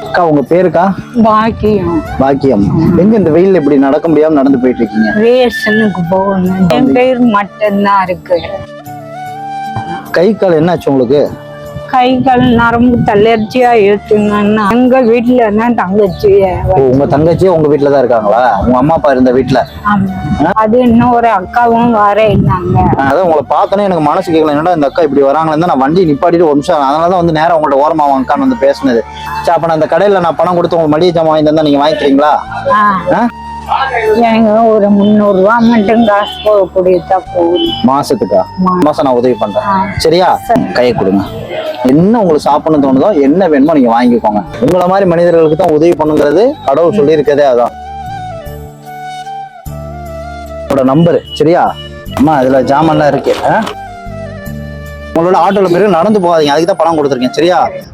அக்கா உங்க பேருக்கா? பாக்கியம். பாக்கியம். எங்க இந்த வெயில்ல இப்படி நடக்க முடியாம நடந்து போயிட்டு இருக்கீங்க? ரேஷனுக்கு போகணும். என் பேர் மட்டும்தான் இருக்கு. கை கால் என்னாச்சு உங்களுக்கு? கை கால் நரம்பு தளர்ச்சியா இருக்குங்கன்னா எங்க வீட்டுல தான் தங்கச்சி. உங்க தங்கச்சி உங்க வீட்டுலதான் இருக்காங்களா? உங்க அம்மா அப்பா இருந்த வீட்டுல? அது இன்னும் ஒரு அக்காவும் வர இருந்தாங்க. அதான் உங்களை பார்த்தோன்னே எனக்கு மனசு கேட்கல, என்னடா இந்த அக்கா இப்படி வராங்களே, நான் வண்டி நிப்பாட்டிட்டு ஒரு நிமிஷம், அதனாலதான் வந்து நேரம் உங்கள்ட்ட ஓரமா வாங்கக்கான்னு வந்து பேசுனது. சரி, அப்ப நான் இந்த கடையில நான் பணம் கொடுத்து உங்களுக்கு மளிகை ஜாமான் வாங்கி தந்தா நீங்க வாங்கிக்கிறீங்களா? எனக்கு ஒரு 300 ரூபா மட்டும் காசு கொடுத்தா போகுது. மாசத்துக்கா? மாசம் நான் உதவி பண்றேன், சரியா? கையை கொடுங்க. என்ன உங்களுக்கு சாப்பிடணும்னு தோணுதோ, என்ன வேணுமோ நீங்க வாங்கிக்கோங்க. உங்களை மாதிரி மனிதர்களுக்கு தான் உதவி பண்ணுங்கிறது கடவுள் சொல்லி இருக்கதே. அதான் என்னோட நம்பரு, சரியா? அம்மா இதுல ஜாமான்லாம் இருக்கு. உங்களோட ஆட்டோல பேரு நடந்து போகாதீங்க, அதுக்கு தான் பணம் கொடுத்துருக்கேன், சரியா?